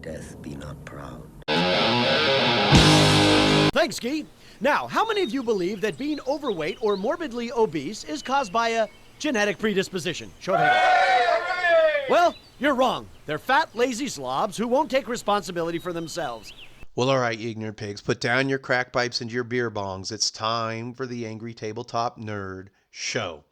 Death be not proud. Thanks, Guy. Now, how many of you believe that being overweight or morbidly obese is caused by a genetic predisposition? Show of hands. Well, you're wrong. They're fat, lazy slobs who won't take responsibility for themselves. Well, all right, you ignorant pigs. Put down your crack pipes and your beer bongs. It's time for the Angry Tabletop Nerd Show.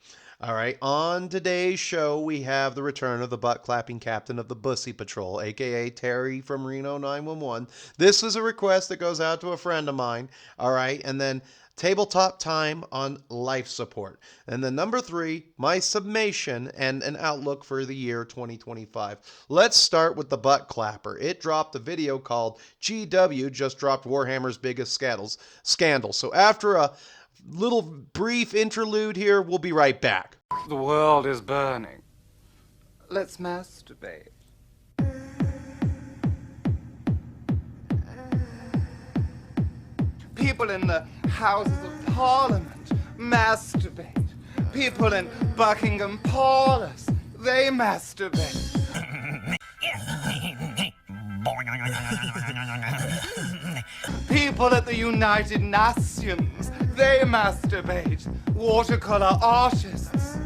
All right, on today's show, we have the return of the butt-clapping captain of the Bussy Patrol, a.k.a. Terry from Reno 911. This is a request that goes out to a friend of mine, all right? And then Tabletop Time on life support. And then number 3, my summation and an outlook for the year 2025. Let's start with the butt clapper. It dropped a video called GW just dropped Warhammer's biggest scandal. So after a little brief interlude here, we'll be right back. The world is burning. Let's masturbate. People in the Houses of Parliament masturbate. People in Buckingham Palace, they masturbate. People at the United Nations, they masturbate. Watercolor artists,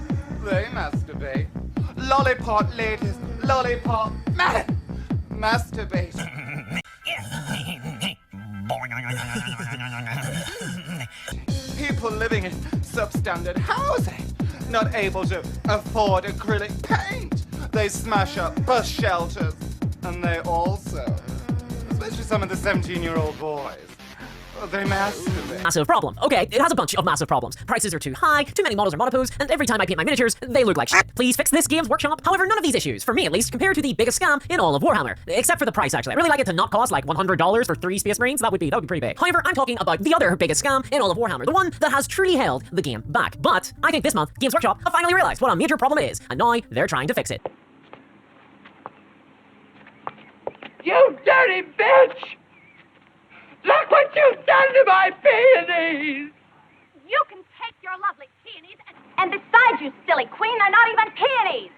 they masturbate. Lollipop ladies, lollipop men, masturbate. People living in substandard housing, not able to afford acrylic paint. They smash up bus shelters, and they also, especially some of the 17-year-old boys, they masturbate. Massive problem. Okay, it has a bunch of massive problems. Prices are too high, too many models are monopose, and every time I paint my miniatures, they look like shit. Please fix this Games Workshop. However, none of these issues, for me at least, compare to the biggest scam in all of Warhammer. Except for the price, actually. I really like it to not cost like $100 for 3 Space Marines. That would be pretty big. However, I'm talking about the other biggest scam in all of Warhammer. The one that has truly held the game back. But I think this month, Games Workshop have finally realized what a major problem is, and now they're trying to fix it. You dirty bitch! Look what you've done to my peonies! You can take your lovely peonies and besides, you silly queen, they're not even peonies!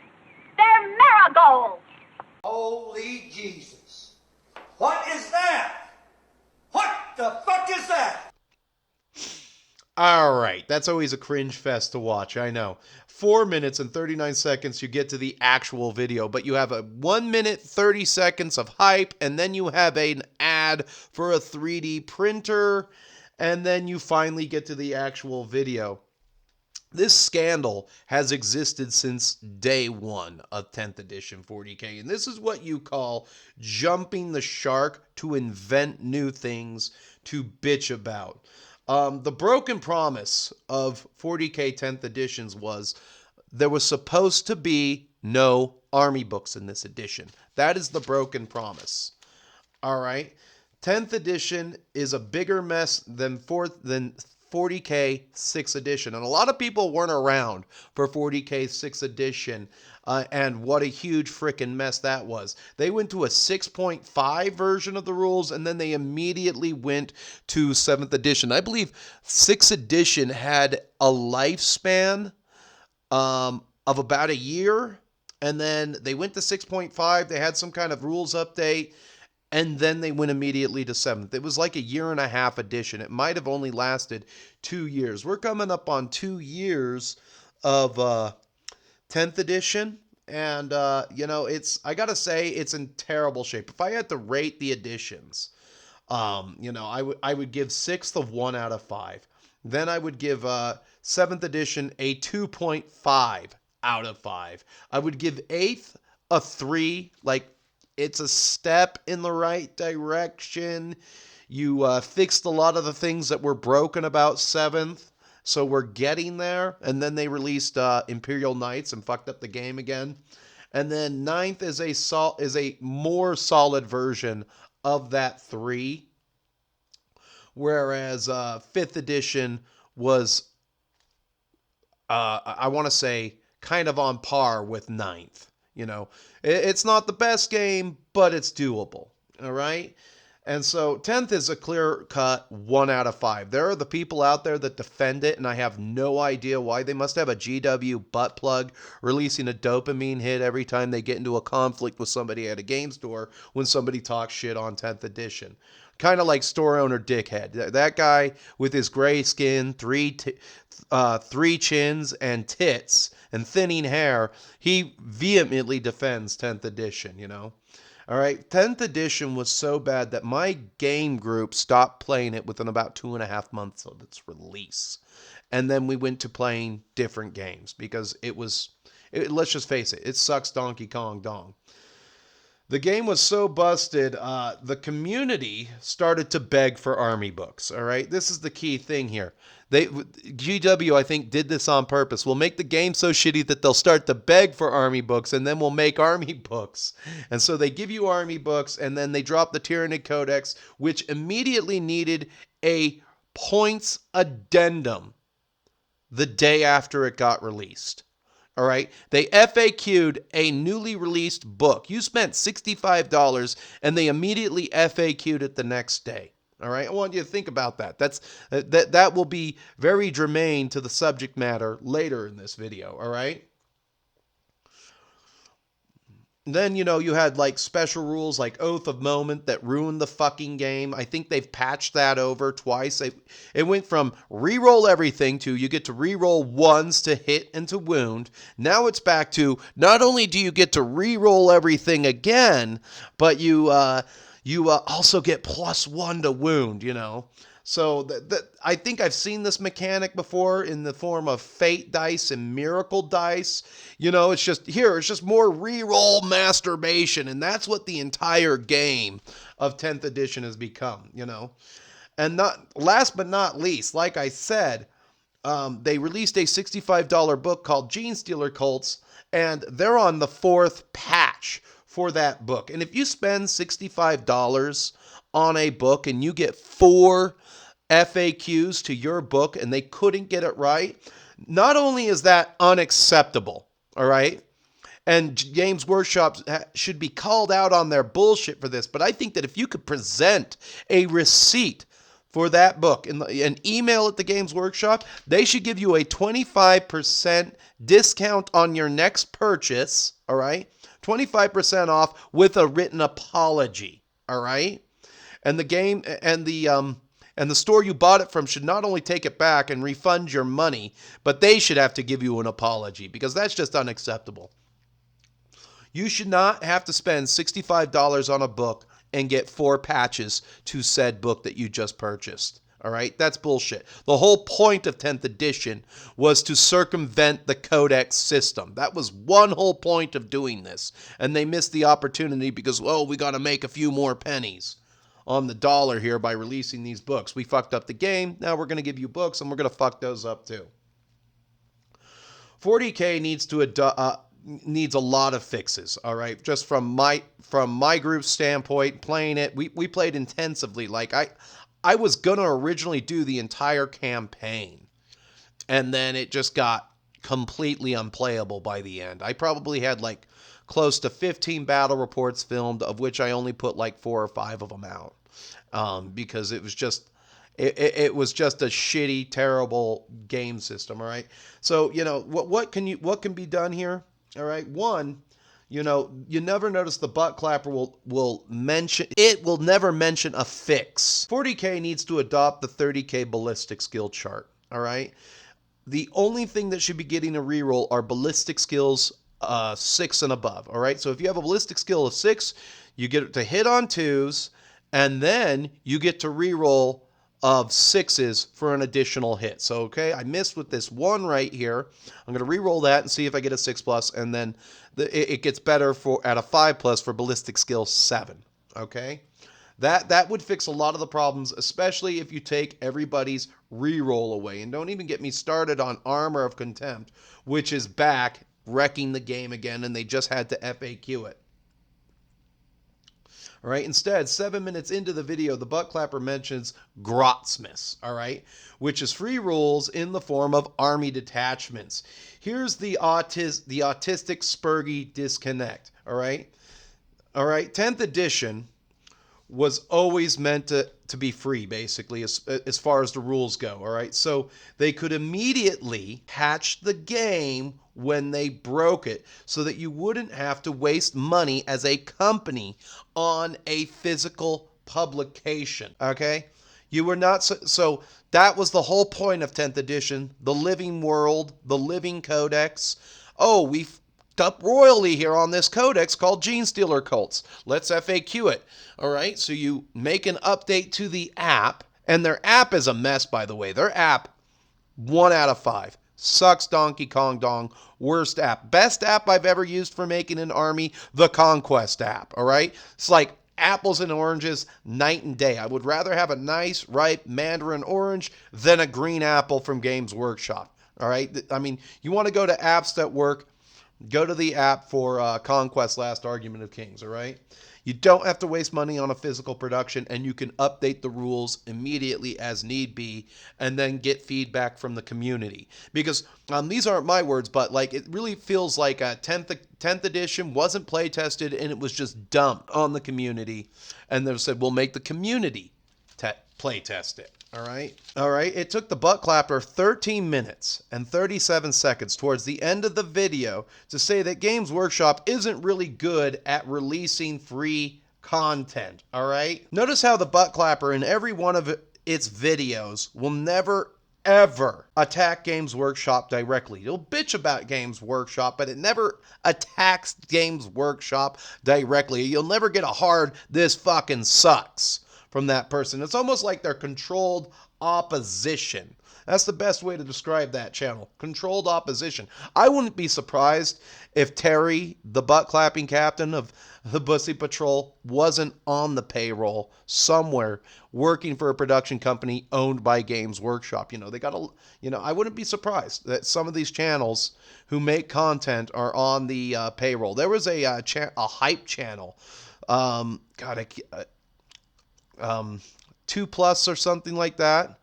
They're marigolds! Holy Jesus. What is that? What the fuck is that? All right, that's always a cringe fest to watch, I know. 4 minutes and 39 seconds, you get to the actual video, but you have a 1 minute, 30 seconds of hype, and then you have an ad for a 3D printer, and then you finally get to the actual video. This scandal has existed since day one of 10th edition 40K, and this is what you call jumping the shark to invent new things to bitch about. The broken promise of 40K 10th editions was there was supposed to be no army books in this edition. That is the broken promise. All right. 10th edition is a bigger mess than 40K 6th edition. And a lot of people weren't around for 40K 6th edition. And what a huge freaking mess that was. They went to a 6.5 version of the rules, and then they immediately went to 7th edition. I believe 6th edition had a lifespan of about a year, and then they went to 6.5. They had some kind of rules update, and then they went immediately to 7th. It was like a 1.5 year edition. It might have only lasted 2 years. We're coming up on 2 years of 10th edition, and I gotta say it's in terrible shape. If I had to rate the editions, I would give 6th a 1 out of 5. Then I would give 7th edition a 2.5 out of 5. I would give 8th a 3. Like, it's a step in the right direction. You fixed a lot of the things that were broken about 7th. So we're getting there. And then they released Imperial Knights and fucked up the game again. And then 9th is a more solid version of that 3. Whereas 5th edition was, I want to say, kind of on par with 9th. You know, it's not the best game, but it's doable. All right. And so 10th is a clear-cut 1 out of 5. There are the people out there that defend it, and I have no idea why. They must have a GW butt plug releasing a dopamine hit every time they get into a conflict with somebody at a game store when somebody talks shit on 10th edition. Kind of like store owner dickhead. That guy with his gray skin, three chins and tits and thinning hair, he vehemently defends 10th edition, you know. All right, 10th edition was so bad that my game group stopped playing it within about 2.5 months of its release. And then we went to playing different games because let's just face it, it sucks Donkey Kong Dong. The game was so busted, the community started to beg for army books, all right? This is the key thing here. GW, I think, did this on purpose. We'll make the game so shitty that they'll start to beg for army books, and then we'll make army books. And so they give you army books, and then they drop the Tyranid Codex, which immediately needed a points addendum the day after it got released. All right, they FAQ'd a newly released book. You spent $65 and they immediately FAQ'd it the next day. All right, I want you to think about that. That will be very germane to the subject matter later in this video. All right. Then, you know, you had like special rules like Oath of Moment that ruined the fucking game. I think they've patched that over twice. It went from reroll everything to you get to reroll ones to hit and to wound. Now it's back to not only do you get to reroll everything again, but you also get +1 to wound, you know. So I think I've seen this mechanic before in the form of fate dice and miracle dice. You know, it's just more reroll masturbation, and that's what the entire game of 10th edition has become, you know. And not last but not least, like I said, they released a $65 book called Gene Stealer Cults, and they're on the 4th patch for that book. And if you spend $65 on a book and you get 4 FAQs to your book and they couldn't get it right, not only is that unacceptable, all right, and Games Workshop should be called out on their bullshit for this, but I think that if you could present a receipt for that book and email it to Games Workshop, they should give you a 25% discount on your next purchase, all right, 25% off with a written apology, all right, and the game and the store you bought it from should not only take it back and refund your money, but they should have to give you an apology because that's just unacceptable. You should not have to spend $65 on a book and get 4 patches to said book that you just purchased. All right? That's bullshit. The whole point of 10th edition was to circumvent the codex system. That was one whole point of doing this. And they missed the opportunity because, oh, we got to make a few more pennies on the dollar here by releasing these books. We fucked up the game. Now we're going to give you books, and we're going to fuck those up too. 40K needs a lot of fixes. All right, just from my group's standpoint, playing it, we played intensively. Like I was gonna originally do the entire campaign, and then it just got completely unplayable by the end. I probably had like close to 15 battle reports filmed, of which I only put like 4 or 5 of them out. Because it was just it was just a shitty, terrible game system. All right. So, you know, what can be done here? All right. One, you know, you never notice the butt clapper will never mention a fix. 40K needs to adopt the 30K ballistic skill chart. All right. The only thing that should be getting a reroll are ballistic skills 6 and above. All right. So if you have a ballistic skill of 6, you get to hit on 2s. And then you get to reroll of 6s for an additional hit. So, okay, I missed with this 1 right here. I'm going to reroll that and see if I get a 6+, and then it gets better at a 5+ for ballistic skill 7. Okay, that would fix a lot of the problems, especially if you take everybody's reroll away. And don't even get me started on Armor of Contempt, which is back wrecking the game again, and they just had to FAQ it. All right. Instead, 7 minutes into the video, the butt clapper mentions Grotsmiths, all right, which is free rules in the form of army detachments. Here's the autistic Spurgy disconnect, all right? All right, 10th edition was always meant to be free, basically, as far as the rules go, all right? So they could immediately patch the game when they broke it so that you wouldn't have to waste money as a company on a physical publication, okay? You were not, so that was the whole point of 10th edition, the living world, the living codex. Oh, we've up royally here on this codex called Gene Stealer Cults. Let's FAQ it. All right, so you make an update to the app, and their app is a mess, by the way. Their app, 1 out of 5. Sucks Donkey Kong Dong. Worst app. Best app I've ever used for making an army, the Conquest app. All right, it's like apples and oranges, night and day. I would rather have a nice, ripe mandarin orange than a green apple from Games Workshop. All right, I mean, you want to go to apps that work, go to the app for Conquest Last Argument of Kings, all right? You don't have to waste money on a physical production, and you can update the rules immediately as need be and then get feedback from the community. Because these aren't my words, but like it really feels like a 10th edition wasn't play tested and it was just dumped on the community. And they said, we'll make the community play test it. All right. It took the butt clapper 13 minutes and 37 seconds towards the end of the video to say that Games Workshop isn't really good at releasing free content. All right. Notice how the butt clapper in every one of its videos will never, ever attack Games Workshop directly. It'll bitch about Games Workshop, but it never attacks Games Workshop directly. You'll never get a hard, this fucking sucks from that person. It's almost like they're controlled opposition. That's the best way to describe that channel. Controlled opposition. I wouldn't be surprised if Terry, the butt-clapping captain of the Bussy Patrol, wasn't on the payroll somewhere working for a production company owned by Games Workshop. They got a, I wouldn't be surprised that some of these channels who make content are on the payroll. There was a hype channel. 2 Plus or something like that.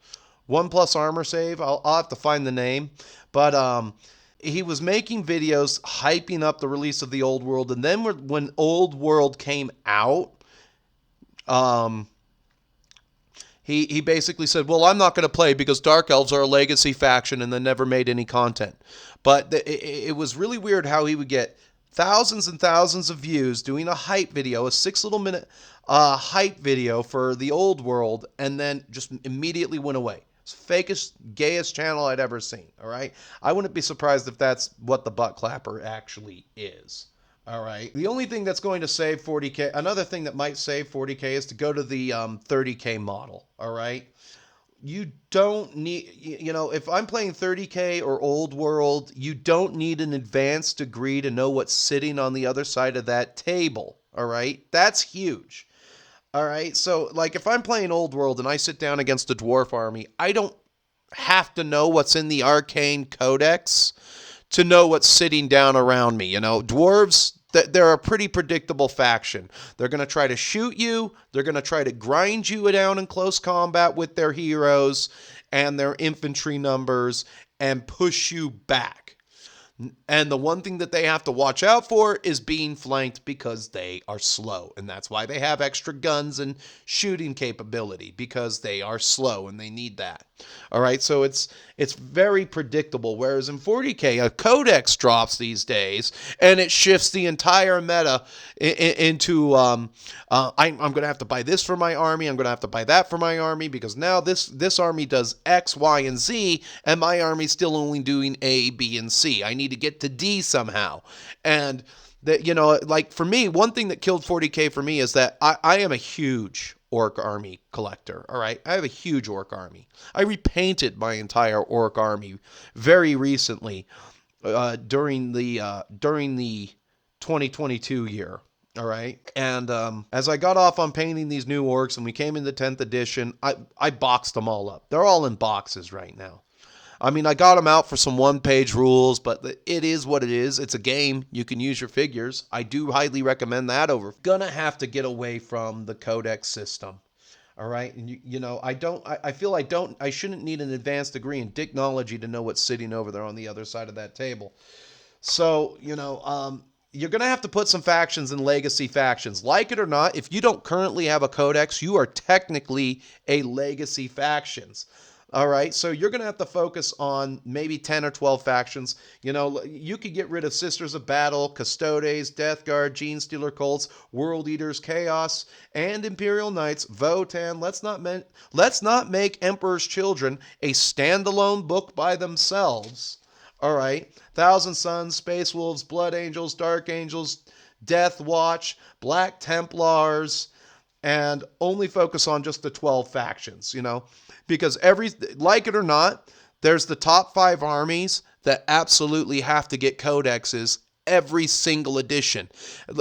1 Plus Armor Save. I'll have to find the name. But he was making videos hyping up the release of the Old World. And then when Old World came out, he basically said, well, I'm not going to play because Dark Elves are a legacy faction and they never made any content. But it was really weird how he would get thousands and thousands of views doing a hype video, a 6-minute hype video for the Old World, and then just immediately went away. It's the fakest, gayest channel I'd ever seen, all right? I wouldn't be surprised if that's what the butt clapper actually is, all right? The only thing that's going to save 40K, another thing that might save 40K is to go to the 30K model, all right? You don't need, if I'm playing 30K or Old World, you don't need an advanced degree to know what's sitting on the other side of that table, all right? That's huge, all right? So, like, if I'm playing Old World and I sit down against a dwarf army, I don't have to know what's in the Arcane Codex to know what's sitting down around me. Dwarves, they're a pretty predictable faction. They're going to try to shoot you. They're going to try to grind you down in close combat with their heroes and their infantry numbers and push you back. And the one thing that they have to watch out for is being flanked because they are slow. And that's why they have extra guns and shooting capability, because they are slow and they need that. All right, so it's very predictable. Whereas in 40K, a codex drops these days and it shifts the entire meta into I'm going to have to buy this for my army. I'm going to have to buy that for my army because now this army does X, Y, and Z, and my army's still only doing A, B, and C. I need to get to D somehow. And that, like for me, one thing that killed 40K for me is that I am a huge orc army collector. All right, I have a huge orc army. I repainted my entire orc army very recently during the 2022 year. All right, and as I got off on painting these new orcs and we came into 10th edition, I boxed them all up. They're all in boxes right now. I mean, I got them out for some one-page rules, but it is what it is. It's a game. You can use your figures. I do highly recommend that over. Gonna have to get away from the codex system. All right, and I shouldn't need an advanced degree in dicknology to know what's sitting over there on the other side of that table. So, you're going to have to put some factions in legacy factions. Like it or not, if you don't currently have a codex, you are technically a legacy factions. All right, so you're going to have to focus on maybe 10 or 12 factions. You know, you could get rid of Sisters of Battle, Custodes, Death Guard, Gene Stealer Cults, World Eaters, Chaos, and Imperial Knights, Votan. Let's not make Emperor's Children a standalone book by themselves. All right, Thousand Suns, Space Wolves, Blood Angels, Dark Angels, Death Watch, Black Templars, and only focus on just the 12 factions, you know, because like it or not, there's the top 5 armies that absolutely have to get codexes every single edition.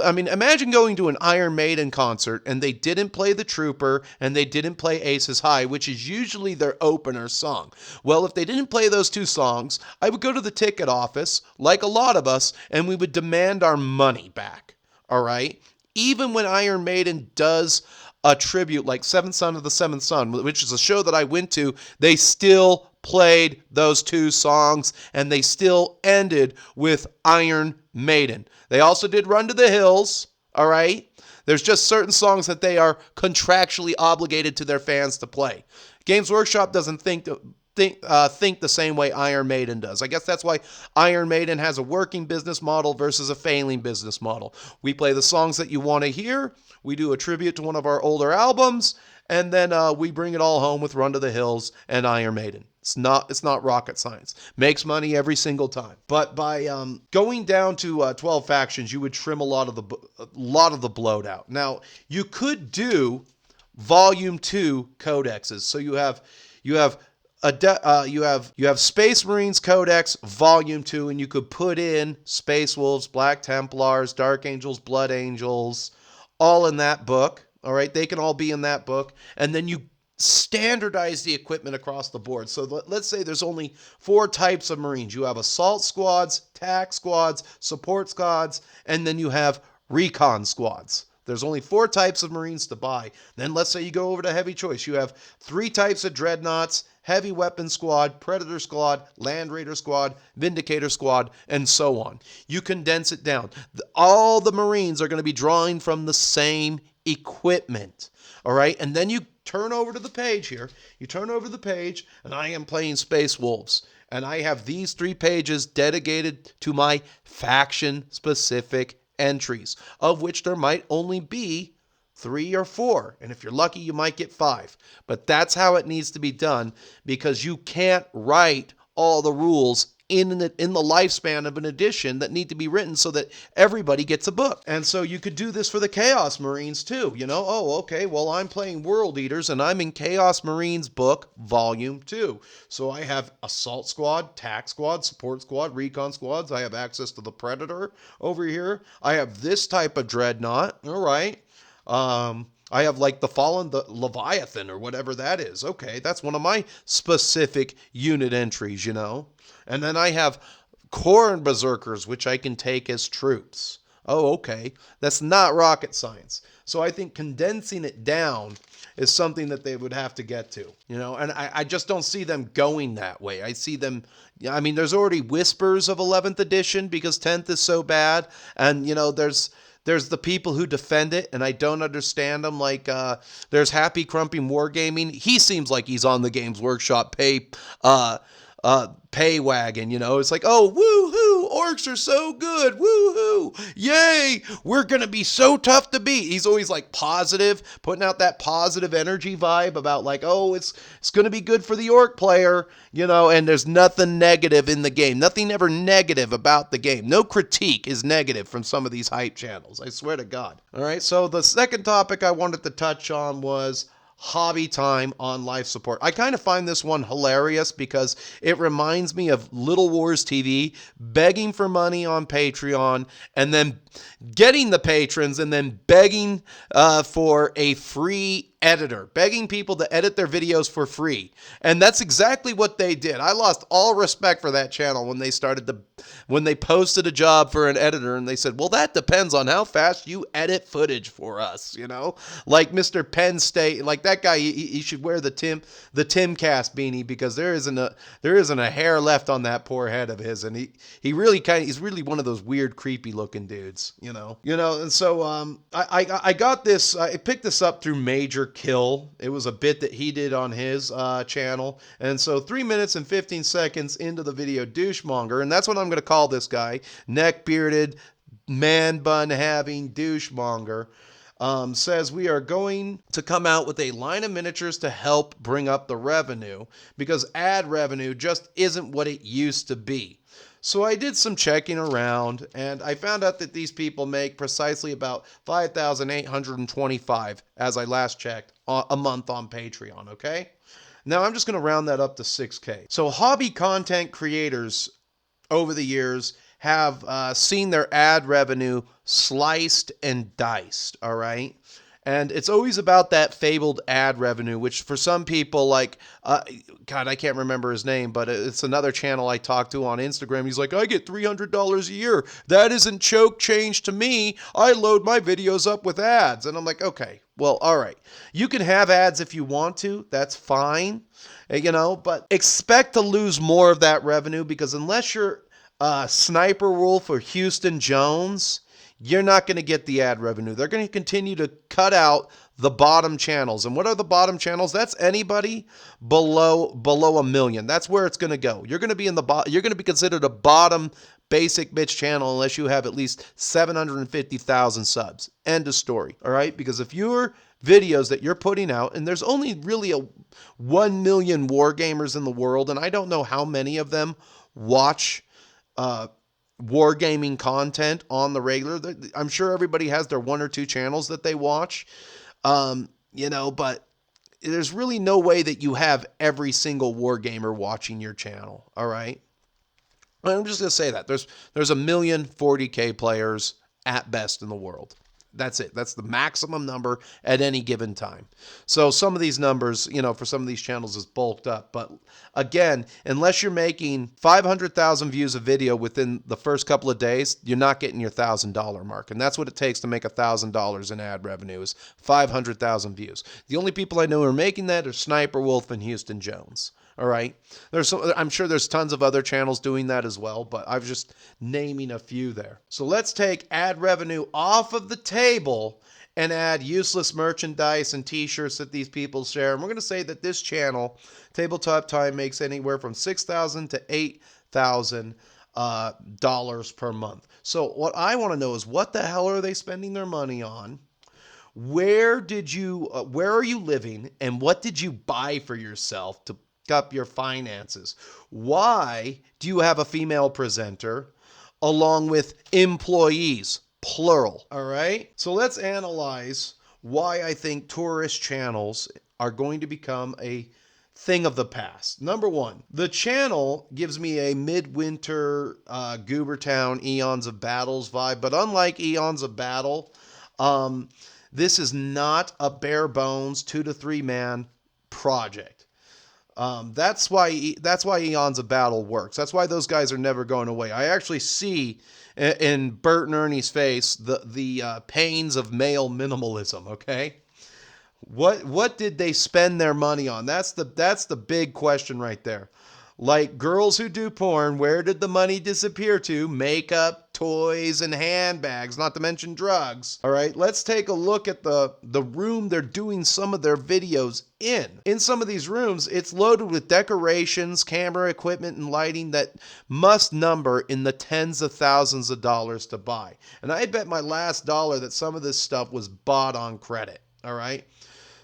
I mean, imagine going to an Iron Maiden concert and they didn't play The Trooper and they didn't play Aces High, which is usually their opener song. Well, if they didn't play those 2 songs, I would go to the ticket office, like a lot of us, and we would demand our money back. All right? Even when Iron Maiden does a tribute like Seventh Son of the Seventh Son, which is a show that I went to, they still played those 2 songs and they still ended with Iron Maiden. They also did Run to the Hills, all right? There's just certain songs that they are contractually obligated to their fans to play. Games Workshop doesn't think the same way Iron Maiden does. I guess that's why Iron Maiden has a working business model versus a failing business model. We play the songs that you want to hear. We do a tribute to one of our older albums, and then we bring it all home with Run to the Hills and Iron Maiden. It's not rocket science. Makes money every single time. But by going down to 12 factions, you would trim a lot of the bloat out. Now, you could do Volume 2 codexes. So you have Space Marines Codex Volume 2, and you could put in Space Wolves, Black Templars, Dark Angels, Blood Angels, all in that book. All right, they can all be in that book. And then you standardize the equipment across the board. So let's say there's only 4 types of Marines. You have assault squads, tac squads, support squads, and then you have recon squads. There's only 4 types of Marines to buy. Then let's say you go over to heavy choice. You have 3 types of dreadnoughts, heavy weapon squad, predator squad, land raider squad, vindicator squad, and so on. You condense it down. All the Marines are going to be drawing from the same equipment. All right, and then you turn over to the page here. You turn over the page, and I am playing Space Wolves. And I have these 3 pages dedicated to my faction-specific entries, of which there might only be 3 or 4. And if you're lucky, you might get 5. But that's how it needs to be done, because you can't write all the rules in the lifespan of an edition that need to be written so that everybody gets a book. And so you could do this for the Chaos Marines too. You know, oh, okay, well, I'm playing World Eaters and I'm in Chaos Marines book Volume 2. So I have Assault Squad, Tac Squad, Support Squad, Recon Squads. I have access to the Predator over here. I have this type of Dreadnought. All right. I have like the Leviathan or whatever that is. Okay, that's one of my specific unit entries, you know. And then I have Khorne Berserkers, which I can take as troops. Oh, okay. That's not rocket science. So I think condensing it down is something that they would have to get to, you know, and I just don't see them going that way. I see them, I mean, there's already whispers of 11th edition because 10th is so bad. And, you know, there's the people who defend it, and I don't understand them. Like, there's Happy Crumpy Wargaming. He seems like he's on the Games Workshop pay wagon, you know. It's like, oh, woo-hoo, orcs are so good, woo-hoo, yay, we're gonna be so tough to beat. He's always like positive, putting out that positive energy vibe about like, oh, it's gonna be good for the orc player, you know, and there's nothing negative in the game, nothing ever negative about the game. No critique is negative from some of these hype channels, I swear to God. All right, so the second topic I wanted to touch on was hobby time on life support. I kind of find this one hilarious because it reminds me of Little Wars TV begging for money on Patreon and then getting the patrons and then begging for a free editor, begging people to edit their videos for free. And that's exactly what they did. I lost all respect for that channel when they posted a job for an editor and they said, well, that depends on how fast you edit footage for us, you know? Like Mr. Penn State, like that guy, he should wear the Timcast beanie, because there isn't a hair left on that poor head of his, and he's really one of those weird, creepy looking dudes, you know. And so I got this. I picked this up through Major Kill. It was a bit that he did on his channel, and so 3 minutes and 15 seconds into the video, douchemonger, and that's what I'm going to call this guy, neck bearded, man bun having douchemonger. Says we are going to come out with a line of miniatures to help bring up the revenue, because ad revenue just isn't what it used to be. So I did some checking around, and I found out that these people make precisely about $5,825, as I last checked, a month on Patreon, okay? Now I'm just going to round that up to $6K. So hobby content creators over the years have seen their ad revenue sliced and diced, all right? And it's always about that fabled ad revenue, which for some people, like, God, I can't remember his name, but it's another channel I talked to on Instagram. He's like, I get $300 a year. That isn't choke change to me. I load my videos up with ads. And I'm like, okay, well, all right. You can have ads if you want to. That's fine, you know, but expect to lose more of that revenue, because unless you're Sniper Wolf or Houston Jones, you're not going to get the ad revenue. They're going to continue to cut out the bottom channels. And what are the bottom channels? That's anybody below $1 million. That's where it's going to go. You're going to be you're going to be considered a bottom basic bitch channel unless you have at least 750,000 subs. End of story. All right? Because if your videos that you're putting out, and there's only really 1 million wargamers in the world, and I don't know how many of them watch wargaming content on the regular. I'm sure everybody has their 1 or 2 channels that they watch, you know, but there's really no way that you have every single wargamer watching your channel, all right? I'm just going to say that. There's 1,040,000 players at best in the world. That's it. That's the maximum number at any given time. So some of these numbers, you know, for some of these channels is bulked up. But again, unless you're making 500,000 views of video within the first couple of days, you're not getting your $1,000 mark. And that's what it takes to make $1,000 in ad revenue, is 500,000 views. The only people I know who are making that are Sniper Wolf and Houston Jones. All right. I'm sure there's tons of other channels doing that as well, but I'm just naming a few there. So let's take ad revenue off of the table and add useless merchandise and t-shirts that these people share. And we're going to say that this channel, Tabletop Time, makes anywhere from $6,000 to $8,000 per month. So what I want to know is, what the hell are they spending their money on? Where are you living, and what did you buy for yourself to up your finances? Why do you have a female presenter along with employees, plural? All right. So let's analyze why I think tourist channels are going to become a thing of the past. Number one, the channel gives me a midwinter Goobertown Eons of Battles vibe, but unlike Eons of Battle, this is not a bare bones 2 to 3 man project. That's why Eons of Battle works. That's why those guys are never going away. I actually see in Bert and Ernie's face the pains of male minimalism. Okay, what did they spend their money on? That's the big question right there. Like girls who do porn, where did the money disappear to? Makeup, toys, and handbags, not to mention drugs. All right, let's take a look at the room they're doing some of their videos in. In some of these rooms, it's loaded with decorations, camera equipment, and lighting that must number in the tens of thousands of dollars to buy. And I bet my last dollar that some of this stuff was bought on credit. All right.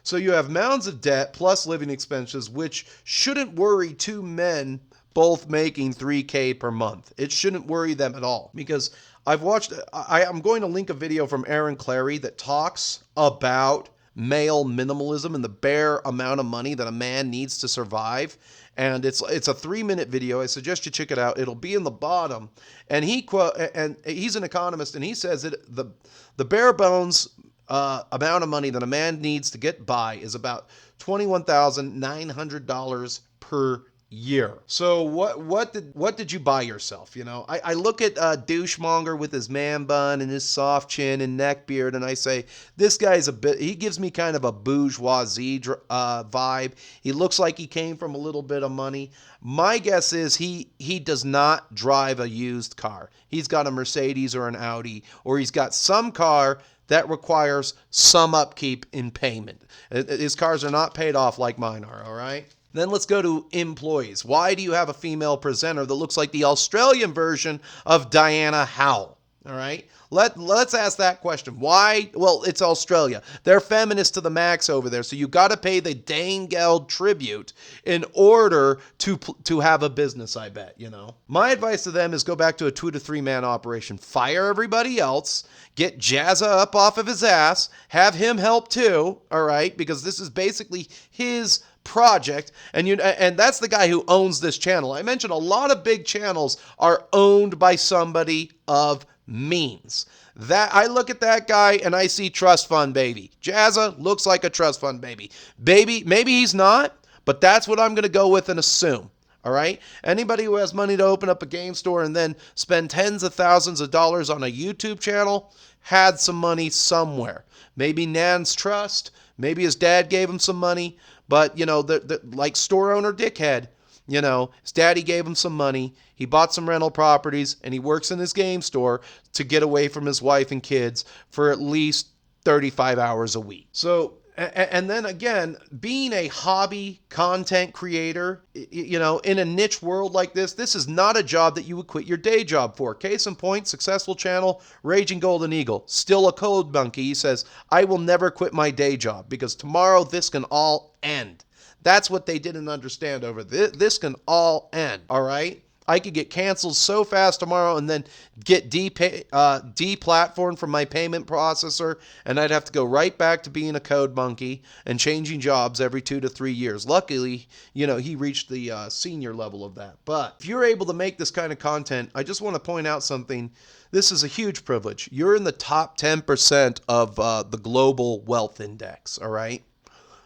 So you have mounds of debt plus living expenses, which shouldn't worry 2 men both making $3K per month. It shouldn't worry them at all, because I'm going to link a video from Aaron Clary that talks about male minimalism and the bare amount of money that a man needs to survive. And it's a 3-minute video. I suggest you check it out. It'll be in the bottom. And he's an economist, and he says that the bare bones amount of money that a man needs to get by is about $21,900 per year. So what did you buy yourself? You know, I look at douchemonger with his man bun and his soft chin and neck beard, and I say, this guy's he gives me kind of a bourgeoisie vibe. He looks like he came from a little bit of money. My guess is he does not drive a used car. He's got a Mercedes or an Audi, or he's got some car that requires some upkeep in payment. His cars are not paid off like mine are, all right? Then let's go to employees. Why do you have a female presenter that looks like the Australian version of Diana Howell? All right? Let's ask that question. Why? Well, it's Australia. They're feminists to the max over there, so you got to pay the Dane Geld tribute in order to have a business, I bet, you know. My advice to them is go back to a 2 to 3 man operation. Fire everybody else. Get Jazza up off of his ass. Have him help too, all right? Because this is basically his project, and that's the guy who owns this channel. I mentioned a lot of big channels are owned by somebody of means. That I look at that guy and I see trust fund baby. Jazza looks like a trust fund baby. Maybe he's not, but that's what I'm going to go with and assume. All right? Anybody who has money to open up a game store and then spend tens of thousands of dollars on a YouTube channel had some money somewhere. Maybe Nan's trust, maybe his dad gave him some money. But, you know, like store owner dickhead, you know, his daddy gave him some money. He bought some rental properties and he works in his game store to get away from his wife and kids for at least 35 hours a week. So, and then again, being a hobby content creator, you know, in a niche world like this is not a job that you would quit your day job for. Case in point, successful channel, Raging Golden Eagle, still a code monkey. He says, I will never quit my day job because tomorrow this can all end. That's what they didn't understand over this can all end, all right? I could get canceled so fast tomorrow and then get deplatformed from my payment processor, and I'd have to go right back to being a code monkey and changing jobs every 2 to 3 years. Luckily, you know, he reached the senior level of that. But if you're able to make this kind of content, I just want to point out something. This is a huge privilege. You're in the top 10% of the global wealth index, all right?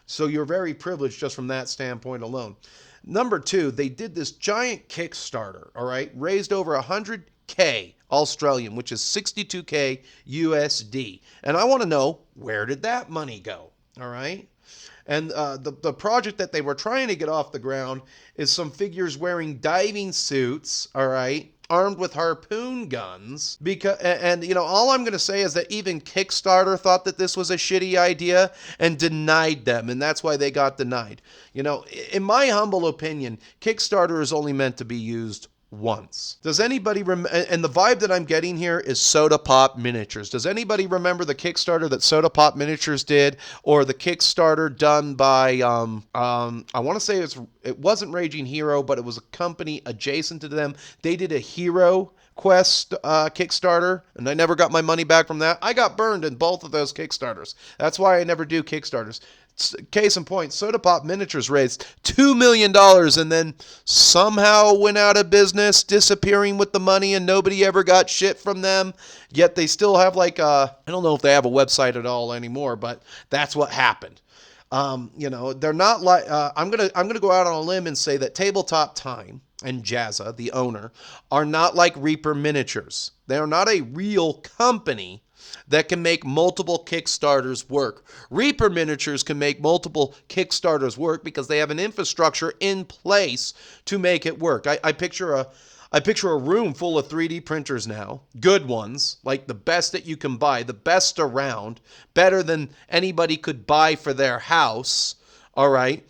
So you're very privileged just from that standpoint alone. Number 2, they did this giant Kickstarter, all right? Raised over 100K Australian, which is 62K USD. And I want to know, where did that money go, all right? And the project that they were trying to get off the ground is some figures wearing diving suits, all right, armed with harpoon guns. And you know, all I'm going to say is that even Kickstarter thought that this was a shitty idea and denied them, and that's why they got denied. You know, in my humble opinion, Kickstarter is only meant to be used once. Does anybody and the vibe that I'm getting here is Soda Pop Miniatures. Does anybody remember the Kickstarter that Soda Pop Miniatures did, or the Kickstarter done by I want to say it wasn't Raging Hero, but it was a company adjacent to them. They did a Hero Quest Kickstarter, and I never got my money back from that. I got burned in both of those Kickstarters. That's why I never do Kickstarters. Case in point, Soda Pop Miniatures raised $2 million and then somehow went out of business, disappearing with the money, and nobody ever got shit from them. Yet they still have I don't know if they have a website at all anymore, but that's what happened. You know, they're not like I'm gonna go out on a limb and say that Tabletop Time and Jazza, the owner, are not like Reaper Miniatures. They are not a real company that can make multiple Kickstarters work. Reaper Miniatures can make multiple Kickstarters work because they have an infrastructure in place to make it work. I picture a room full of 3D printers now, good ones, like the best that you can buy, the best around, better than anybody could buy for their house, all right?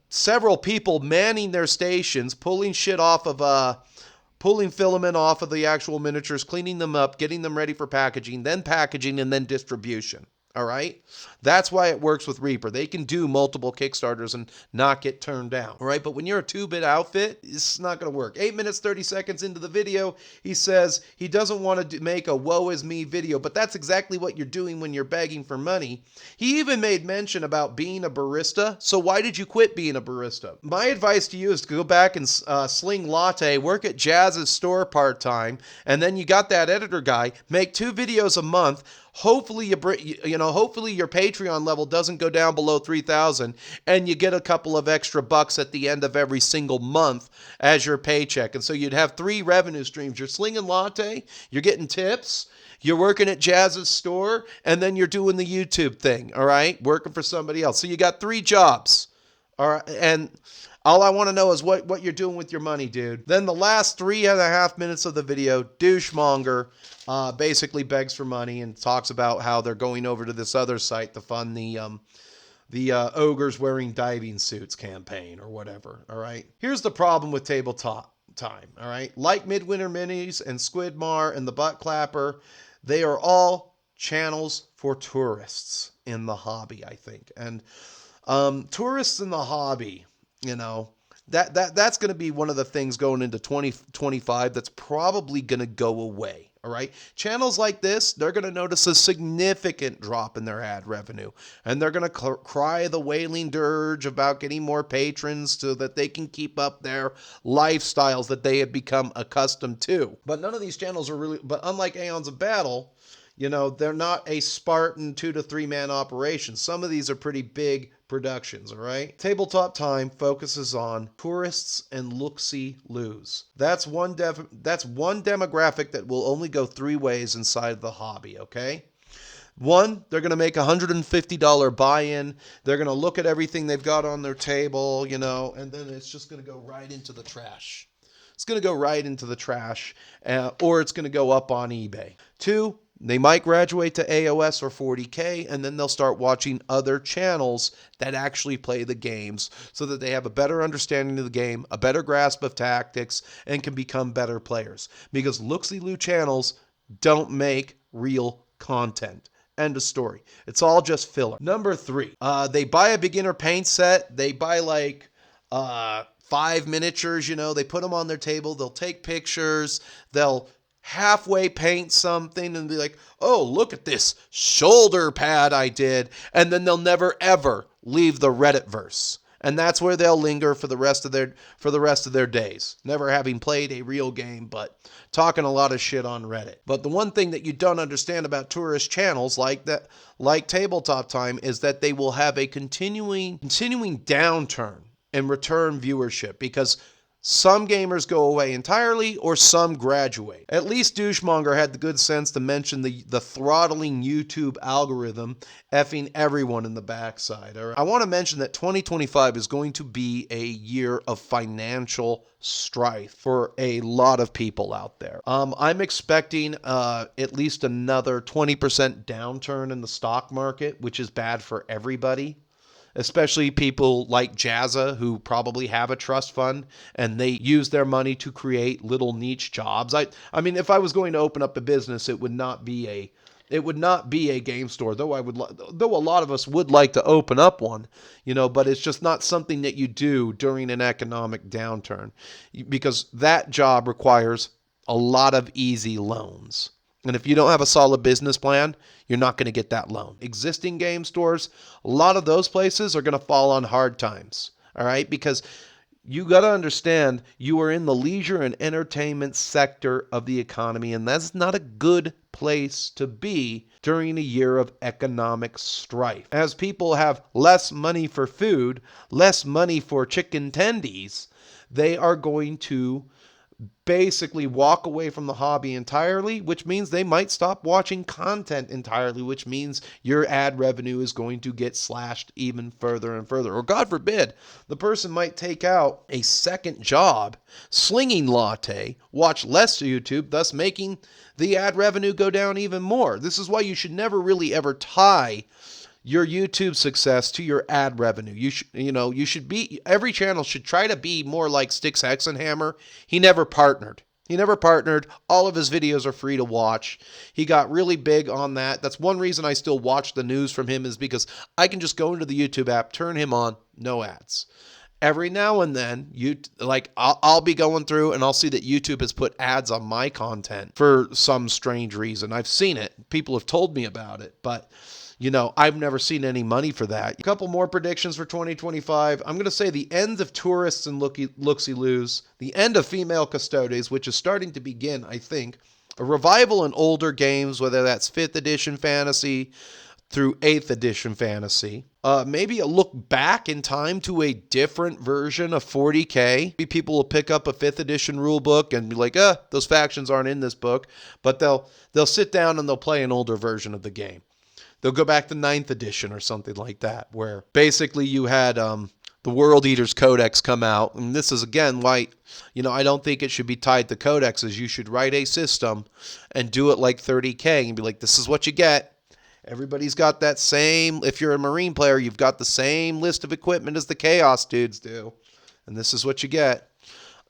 Several people manning their stations, pulling filament off of the actual miniatures, cleaning them up, getting them ready for packaging, and then distribution. All right? That's why it works with Reaper. They can do multiple Kickstarters and not get turned down, all right? But when you're a 2-bit outfit, it's not going to work. 8 minutes, 30 seconds into the video, he says he doesn't want to make a woe is me video, but that's exactly what you're doing when you're begging for money. He even made mention about being a barista. So why did you quit being a barista? My advice to you is to go back and sling latte, work at Jazz's store part-time, and then you got that editor guy, make 2 videos a month. Hopefully hopefully your Patreon level doesn't go down below 3,000 and you get a couple of extra bucks at the end of every single month as your paycheck. And so you'd have 3 revenue streams. You're slinging latte, you're getting tips, you're working at Jazz's store, and then you're doing the YouTube thing, all right? Working for somebody else. So you got 3 jobs. All right, and all I want to know is what you're doing with your money, dude. Then the last 3.5 minutes of the video, douchemonger basically begs for money and talks about how they're going over to this other site to fund the ogres wearing diving suits campaign or whatever. All right. Here's the problem with Tabletop Time. All right. Like Midwinter Minis and Squidmar and the Butt Clapper, they are all channels for tourists in the hobby, I think. And tourists in the hobby, that's going to be one of the things going into 2025 that's probably going to go away. All right. Channels like this, they're going to notice a significant drop in their ad revenue, and they're going to cry the wailing dirge about getting more patrons so that they can keep up their lifestyles that they had become accustomed to. But none of these channels are really, but unlike Aeons of Battle, they're not a Spartan 2 to 3 man operation. Some of these are pretty big productions, all right? Tabletop Time focuses on tourists and look-see-loos. That's one demographic that will only go 3 ways inside the hobby, okay? 1, they're going to make $150 buy-in. They're going to look at everything they've got on their table, and then it's just going to go right into the trash. It's going to go right into the trash, or it's going to go up on eBay. 2, they might graduate to AOS or 40K, and then they'll start watching other channels that actually play the games so that they have a better understanding of the game, a better grasp of tactics, and can become better players. Because look-see-loo channels don't make real content. End of story. It's all just filler. Number 3, they buy a beginner paint set. They buy 5 miniatures, they put them on their table. They'll take pictures. They'll halfway paint something and be like, oh, look at this shoulder pad I did. And then they'll never, ever leave the Reddit-verse. And that's where they'll linger for the rest of their days, never having played a real game, but talking a lot of shit on Reddit. But the one thing that you don't understand about tourist channels like Tabletop Time is that they will have a continuing downturn in return viewership because some gamers go away entirely or some graduate. At least Douchemonger had the good sense to mention the throttling YouTube algorithm effing everyone in the backside. All right? I want to mention that 2025 is going to be a year of financial strife for a lot of people out there. I'm expecting at least another 20% downturn in the stock market, which is bad for everybody. Especially people like Jazza who probably have a trust fund and they use their money to create little niche jobs. I mean, if I was going to open up a business, it would not be a game store, though though a lot of us would like to open up one, but it's just not something that you do during an economic downturn because that job requires a lot of easy loans. And if you don't have a solid business plan, you're not going to get that loan. Existing game stores, a lot of those places are going to fall on hard times, all right? Because you got to understand you are in the leisure and entertainment sector of the economy, and that's not a good place to be during a year of economic strife. As people have less money for food, less money for chicken tendies, they are going to basically walk away from the hobby entirely, which means they might stop watching content entirely, which means your ad revenue is going to get slashed even further and further. Or God forbid, the person might take out a second job, slinging latte, watch less YouTube, thus making the ad revenue go down even more. This is why you should never really ever tie your YouTube success to your ad revenue. Every channel should try to be more like Styx Hexenhammer. He never partnered. He never partnered. All of his videos are free to watch. He got really big on that. That's one reason I still watch the news from him, is because I can just go into the YouTube app, turn him on, no ads. Every now and then, I'll be going through and I'll see that YouTube has put ads on my content for some strange reason. I've seen it. People have told me about it, but I've never seen any money for that. A couple more predictions for 2025. I'm going to say the end of tourists and look-see-loos, the end of female custodes, which is starting to begin, I think, a revival in older games, whether that's 5th edition fantasy through 8th edition fantasy. Maybe a look back in time to a different version of 40K. Maybe people will pick up a 5th edition rule book and be like, those factions aren't in this book, but they'll sit down and they'll play an older version of the game. They'll go back to 9th edition or something like that, where basically you had the World Eaters Codex come out. And this is, again, why, I don't think it should be tied to codexes. You should write a system and do it like 30K and be like, this is what you get. Everybody's got that same, if you're a Marine player, you've got the same list of equipment as the Chaos dudes do. And this is what you get.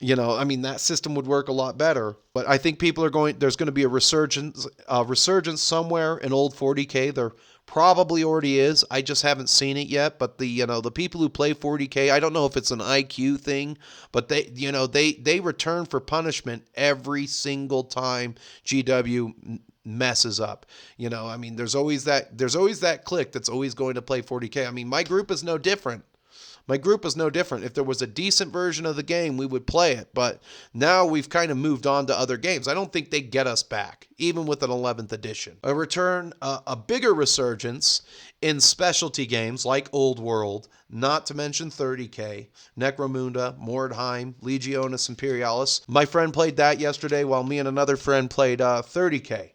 That system would work a lot better. But I think there's going to be a resurgence somewhere in old 40K. There probably already is. I just haven't seen it yet. But the people who play 40K, I don't know if it's an IQ thing, but they return for punishment every single time GW messes up. There's always that clique that's always going to play 40K. My group is no different. If there was a decent version of the game, we would play it. But now we've kind of moved on to other games. I don't think they get us back, even with an 11th edition. A bigger resurgence in specialty games like Old World, not to mention 30K, Necromunda, Mordheim, Legionis Imperialis. My friend played that yesterday while me and another friend played 30K.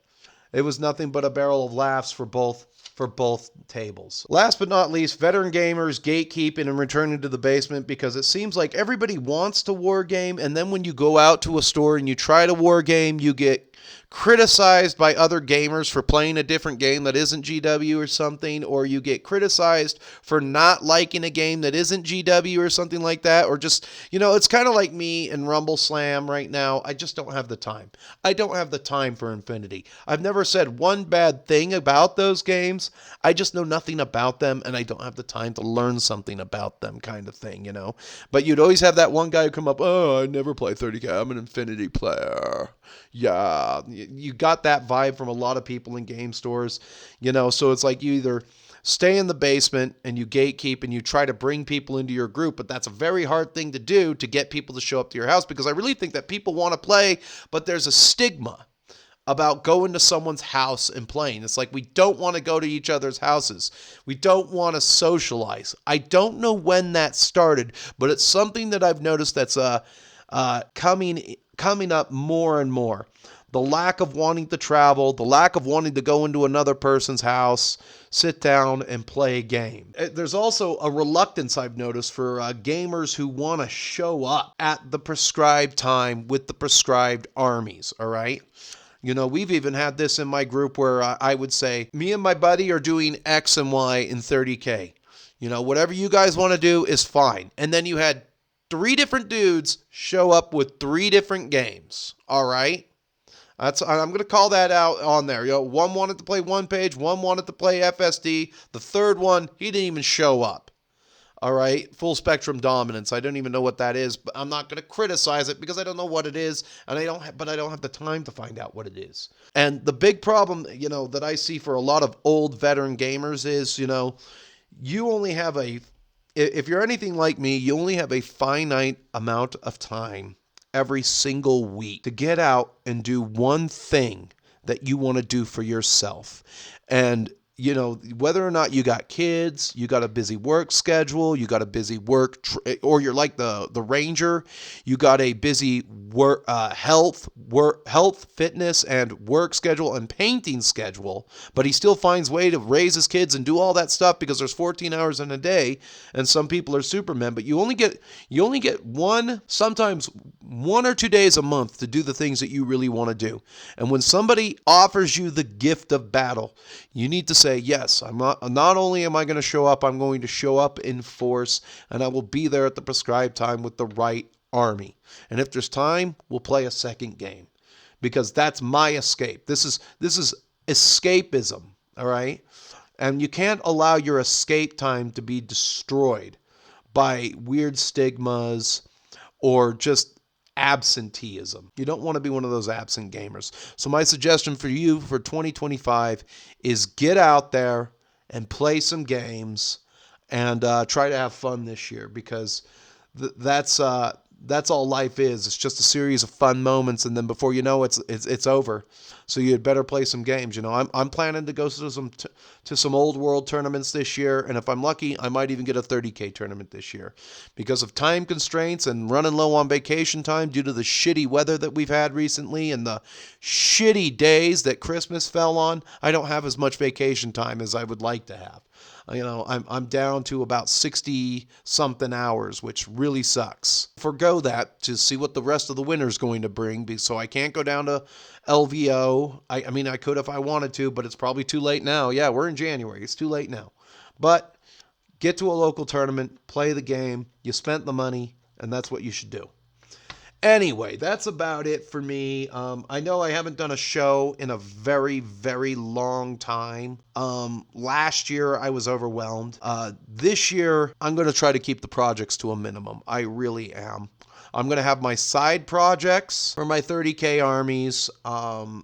It was nothing but a barrel of laughs for both tables. Last but not least, veteran gamers gatekeeping and returning to the basement, because it seems like everybody wants to war game, and then when you go out to a store and you try to war game, you get criticized by other gamers for playing a different game that isn't GW or something, or you get criticized for not liking a game that isn't GW or something like that, or just, it's kind of like me and Rumble Slam right now. I just don't have the time. I don't have the time for Infinity. I've never said one bad thing about those games. I just know nothing about them, and I don't have the time to learn something about them, kind of thing, But you'd always have that one guy who come up, I never play 30K. I'm an Infinity player. Yeah, you got that vibe from a lot of people in game stores, so it's like you either stay in the basement and you gatekeep and you try to bring people into your group, but that's a very hard thing to do, to get people to show up to your house, because I really think that people want to play, but there's a stigma about going to someone's house and playing. It's like we don't want to go to each other's houses. We don't want to socialize. I don't know when that started, but it's something that I've noticed that's coming up more and more. The lack of wanting to travel, the lack of wanting to go into another person's house, sit down and play a game. There's also a reluctance I've noticed for gamers who want to show up at the prescribed time with the prescribed armies, all right? We've even had this in my group where I would say, me and my buddy are doing X and Y in 30K. Whatever you guys want to do is fine. And then you had 3 different dudes show up with 3 different games, all right? I'm going to call that out on there. One wanted to play one page, one wanted to play FSD. The third one, he didn't even show up. All right, full spectrum dominance. I don't even know what that is, but I'm not going to criticize it because I don't know what it is, and I don't have the time to find out what it is. And the big problem, that I see for a lot of old veteran gamers is, you only have if you're anything like me, you only have a finite amount of time every single week to get out and do one thing that you want to do for yourself. And whether or not you got kids, you got a busy work schedule, you got a busy or you're like the ranger, you got a busy work, health, fitness, and work schedule and painting schedule, but he still finds way to raise his kids and do all that stuff because there's 14 hours in a day, and some people are supermen, but you only get sometimes 1 or 2 days a month to do the things that you really want to do. And when somebody offers you the gift of battle, you need to say, yes, not only am I going to show up, I'm going to show up in force, and I will be there at the prescribed time with the right army. And if there's time, we'll play a second game, because that's my escape. This is escapism, all right? And you can't allow your escape time to be destroyed by weird stigmas or just absenteeism. You don't want to be one of those absent gamers. So my suggestion for you for 2025 is get out there and play some games and try to have fun this year, because that's all life is. It's just a series of fun moments, and then before you know it's over. So you'd better play some games. You know, I'm planning to go to some old world tournaments this year, and if I'm lucky, I might even get a 30K tournament this year. Because of time constraints and running low on vacation time due to the shitty weather that we've had recently and the shitty days that Christmas fell on, I don't have as much vacation time as I would like to have. You know, I'm down to about 60-something hours, which really sucks. Forgo that to see what the rest of the winter's going to bring, so I can't go down to LVO. I mean, I could if I wanted to, but it's probably too late now. Yeah, we're in January. It's too late now. But get to a local tournament, play the game. You spent the money, and that's what you should do. Anyway, that's about it for me. I know I haven't done a show in a very, very long time. Last year, I was overwhelmed. This year, I'm going to try to keep the projects to a minimum. I really am. I'm going to have my side projects for my 30K armies. I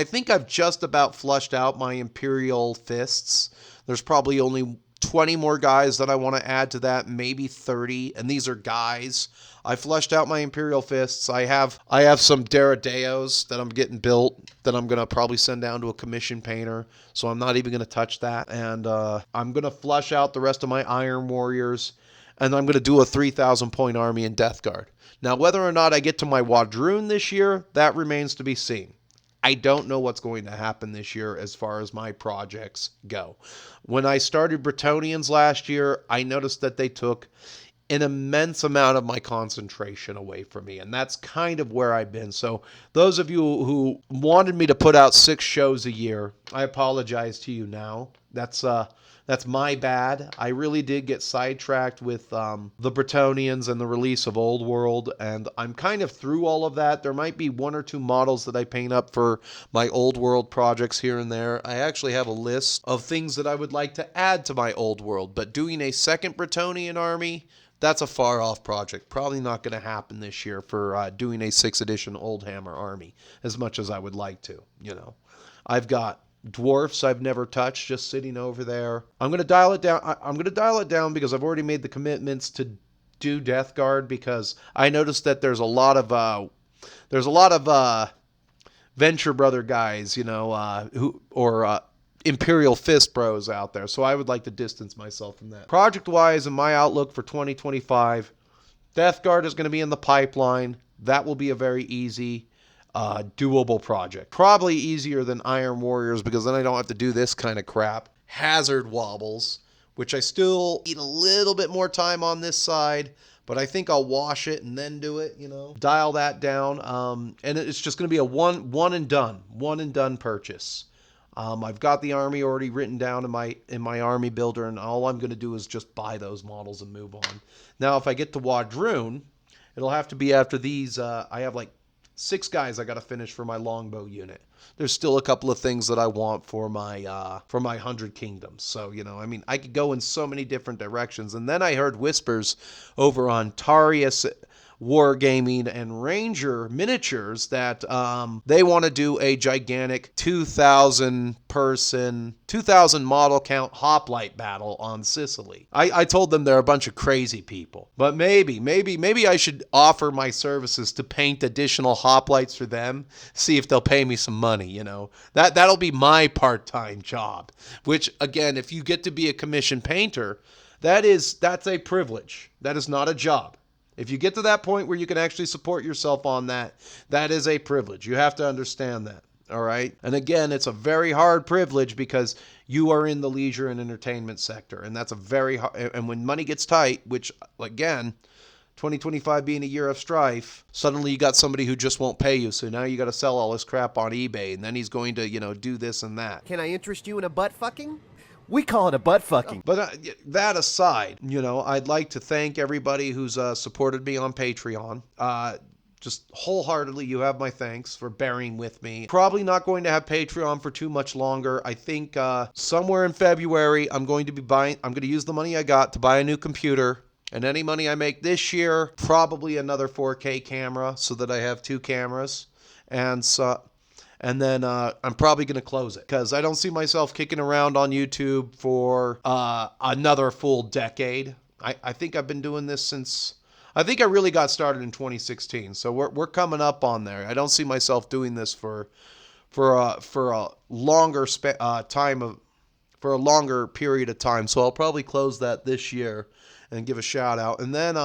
think I've just about flushed out my Imperial Fists. There's probably only 20 more guys that I want to add to that, maybe 30, and these are guys. I flushed out my Imperial Fists. I have some Daradeos that I'm getting built that I'm going to probably send down to a commission painter, so I'm not even going to touch that. And I'm going to flush out the rest of my Iron Warriors, and I'm going to do a 3,000 point army in Death Guard. Now, whether or not I get to my Wadroon this year, that remains to be seen. I don't know what's going to happen this year as far as my projects go. When I started Bretonnians last year, I noticed that they took an immense amount of my concentration away from me, and that's kind of where I've been. So those of you who wanted me to put out 6 shows a year, I apologize to you now. That's my bad. I really did get sidetracked with the Bretonnians and the release of Old World, and I'm kind of through all of that. There might be 1 or 2 models that I paint up for my Old World projects here and there. I actually have a list of things that I would like to add to my Old World, but doing a second Bretonnian army, that's a far-off project. Probably not going to happen this year for doing a 6th edition Oldhammer army, as much as I would like to, you know. I've got dwarfs I've never touched just sitting over there. I'm going to dial it down. I'm going to dial it down because I've already made the commitments to do Death Guard, because I noticed that there's a lot of Venture Brother guys, you know, Imperial Fist bros out there. So I would like to distance myself from that. Project-wise, and my outlook for 2025, Death Guard is going to be in the pipeline. That will be a very easy, doable project. Probably easier than Iron Warriors, because then I don't have to do this kind of crap. Hazard Wobbles, which I still need a little bit more time on this side, but I think I'll wash it and then do it, you know. Dial that down, and it's just going to be a one and done purchase. I've got the army already written down in my army builder, and all I'm going to do is just buy those models and move on. Now, if I get to Wadroon, it'll have to be after these. I have like 6 guys I got to finish for my longbow unit. There's still a couple of things that I want for my 100 Kingdoms. So, you know, I mean, I could go in so many different directions. And then I heard whispers over on Tarius Wargaming and Ranger Miniatures that they want to do a gigantic 2,000 model count hoplite battle on Sicily. I told them they're a bunch of crazy people, but maybe I should offer my services to paint additional hoplites for them, see if they'll pay me some money, you know. That'll be my part-time job, which again, if you get to be a commission painter, that's a privilege. That is not a job. If you get to that point where you can actually support yourself on that, that is a privilege. You have to understand that, all right? And again, it's a very hard privilege because you are in the leisure and entertainment sector, and that's a very hard, and when money gets tight, which, again, 2025 being a year of strife, suddenly you got somebody who just won't pay you, so now you got to sell all this crap on eBay, and then he's going to, you know, do this and that. Can I interest you in a butt fucking? We call it a butt fucking. But that aside, I'd like to thank everybody who's supported me on Patreon. Just wholeheartedly, you have my thanks for bearing with me. Probably not going to have Patreon for too much longer. I think somewhere in February, I'm going to use the money I got to buy a new computer. And any money I make this year, probably another 4K camera so that I have 2 cameras. And then I'm probably going to close it because I don't see myself kicking around on YouTube for another full decade. I think I've been doing this since... I think I really got started in 2016, so we're coming up on there. I don't see myself doing this for a longer for a longer period of time. So I'll probably close that this year and give a shout out. And then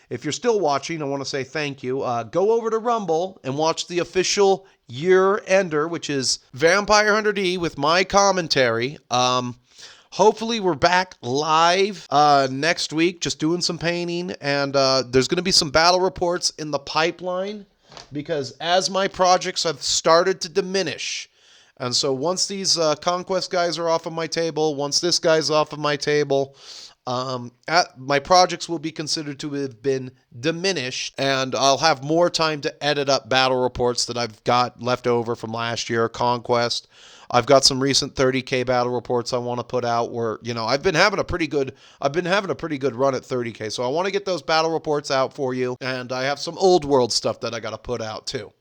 if you're still watching, I want to say thank you. Go over to Rumble and watch the official year ender, which is Vampire Hunter D with my commentary. Hopefully we're back live next week, just doing some painting, and there's going to be some battle reports in the pipeline because as my projects have started to diminish, and so once these Conquest guys are off of my table, once this guy's off of my table, my projects will be considered to have been diminished, and I'll have more time to edit up battle reports that I've got left over from last year, Conquest. I've got some recent 30K battle reports I want to put out where, I've been having a pretty good run at 30K. So I want to get those battle reports out for you. And I have some old world stuff that I got to put out too.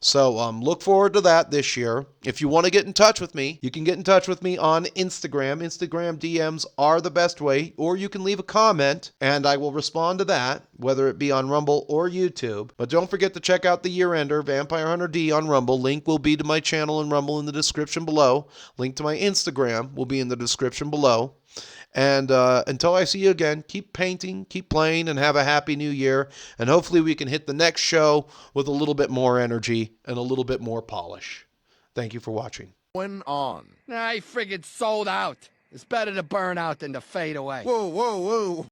So look forward to that this year. If you want to get in touch with me, you can get in touch with me on Instagram. Instagram DMs are the best way, or you can leave a comment and I will respond to that, whether it be on Rumble or YouTube. But don't forget to check out the year ender, Vampire Hunter D on Rumble. Link will be to my channel and Rumble in the description below. Link to my Instagram will be in the description below. And until I see you again, keep painting, keep playing, and have a happy new year. And hopefully we can hit the next show with a little bit more energy and a little bit more polish. Thank you for watching. Going on. I friggin' sold out. It's better to burn out than to fade away. Whoa, whoa, whoa.